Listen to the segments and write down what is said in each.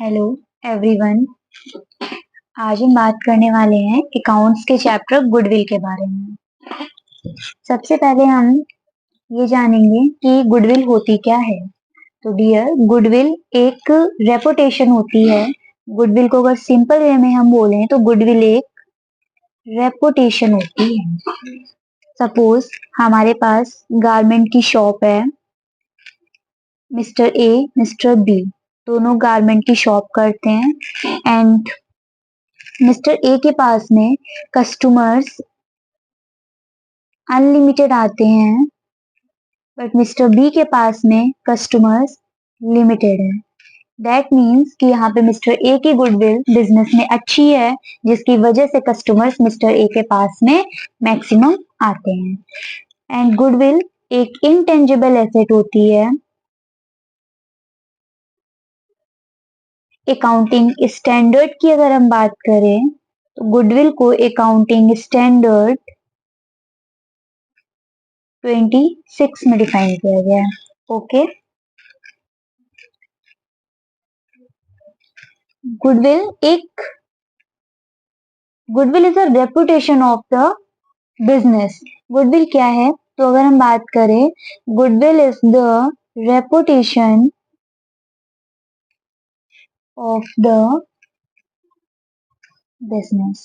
Hello everyone. आज हम बात करने वाले हैं अकाउंट्स के चैप्टर गुडविल के बारे में। सबसे पहले हम ये जानेंगे कि गुडविल होती क्या है। तो डियर, गुडविल एक रेपुटेशन होती है। गुडविल को अगर सिंपल वे में हम बोलें तो गुडविल एक रेपुटेशन होती है। सपोज हमारे पास गारमेंट की शॉप है। मिस्टर ए मिस्टर बी दोनों गारमेंट की शॉप करते हैं एंड मिस्टर ए के पास में कस्टमर्स अनलिमिटेड आते हैं, बट मिस्टर बी के पास में कस्टमर्स लिमिटेड है। दैट मीन्स कि यहाँ पे मिस्टर ए की गुडविल बिजनेस में अच्छी है, जिसकी वजह से कस्टमर्स मिस्टर ए के पास में मैक्सिमम आते हैं। एंड गुडविल एक इनटेंजिबल एसेट होती है। अकाउंटिंग स्टैंडर्ड की अगर हम बात करें तो गुडविल को अकाउंटिंग स्टैंडर्ड 26 में डिफाइन किया गया है। Okay, goodwill is a reputation of the business. Goodwill क्या है? तो अगर हम बात करें, goodwill is the reputation of the business.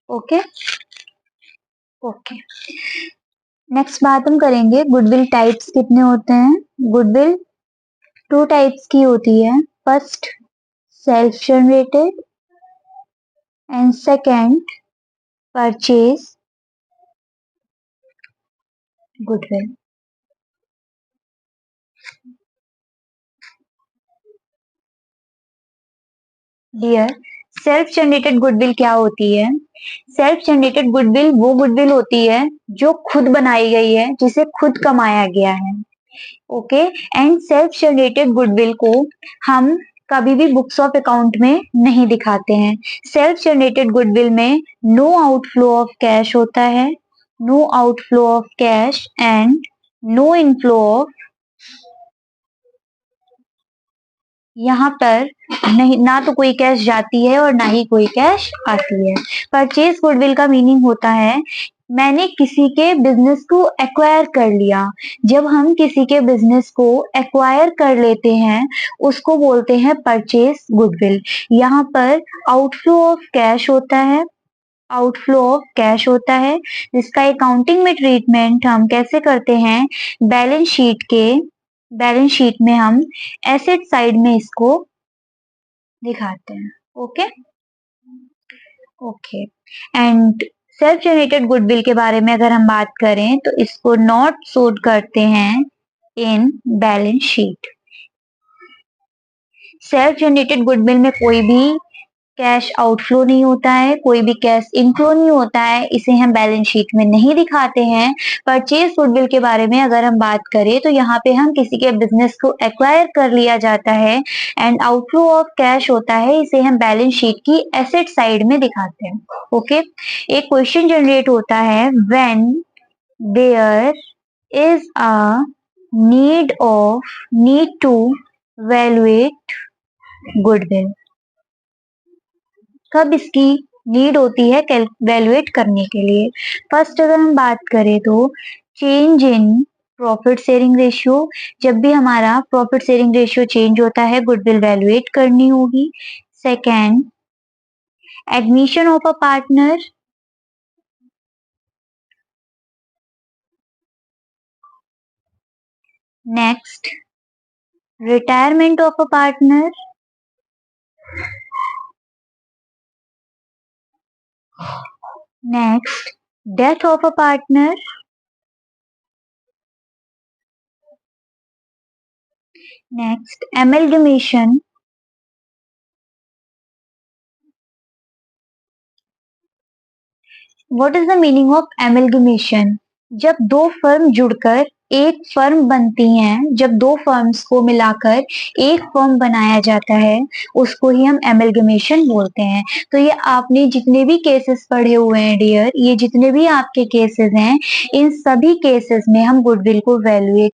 Okay okay, next बात हम करेंगे गुडविल टाइप्स कितने होते हैं। गुडविल 2 टाइप्स की होती है। First self generated and second purchase goodwill. Dear, self generated goodwill क्या होती है? सेल्फ जनरेटेड गुडविल वो गुडविल होती है जो खुद बनाई गई है, जिसे खुद कमाया गया है। Okay, and self generated goodwill को हम कभी भी बुक्स ऑफ अकाउंट में नहीं दिखाते हैं। सेल्फ जनरेटेड गुडविल में नो आउटफ्लो ऑफ कैश होता है, no outflow of cash and no inflow of, यहाँ पर नहीं, ना तो कोई कैश जाती है और ना ही कोई कैश आती है। परचेज गुडविल का मीनिंग होता है मैंने किसी के बिजनेस को एक्वायर कर लिया। जब हम किसी के बिजनेस को एक्वायर कर लेते हैं उसको बोलते हैं परचेज गुडविल। यहाँ पर आउटफ्लो ऑफ कैश होता है, आउटफ्लो ऑफ कैश होता है, जिसका अकाउंटिंग में ट्रीटमेंट हम कैसे करते हैं, बैलेंस शीट में हम एसेट साइड में इसको दिखाते हैं। Okay okay, and self generated goodwill के बारे में अगर हम बात करें तो इसको नॉट शोड करते हैं in balance sheet. Self generated goodwill में कोई भी कैश आउटफ्लो नहीं होता है, कोई भी कैश इनफ्लो नहीं होता है, इसे हम बैलेंस शीट में नहीं दिखाते हैं। परचेज गुडविल के बारे में अगर हम बात करें तो यहाँ पे हम किसी के बिजनेस को एक्वायर कर लिया जाता है एंड आउटफ्लो ऑफ कैश होता है, इसे हम बैलेंस शीट की एसेट साइड में दिखाते हैं। ओके, एक क्वेश्चन जनरेट होता है, when there is a need to valuate goodwill. कब इसकी नीड होती है वैल्यूएट करने के लिए? फर्स्ट अगर हम बात करें तो change in profit sharing ratio. जब भी हमारा प्रॉफिट शेयरिंग रेशियो चेंज होता है गुडविल वैल्यूएट करनी होगी। Second, admission of a partner. Next, retirement of a partner. Next, death of a partner. Next, amalgamation. What is the meaning of amalgamation? जब दो firm जुड़कर एक फर्म बनती हैं, जब दो फर्म्स को मिलाकर एक फर्म बनाया जाता है, उसको ही हम एमलगमेशन बोलते हैं। तो ये आपने जितने भी केसेस पढ़े हुए हैं डियर, ये जितने भी आपके केसेस हैं, इन सभी केसेस में हम गुडविल को वैल्यूएट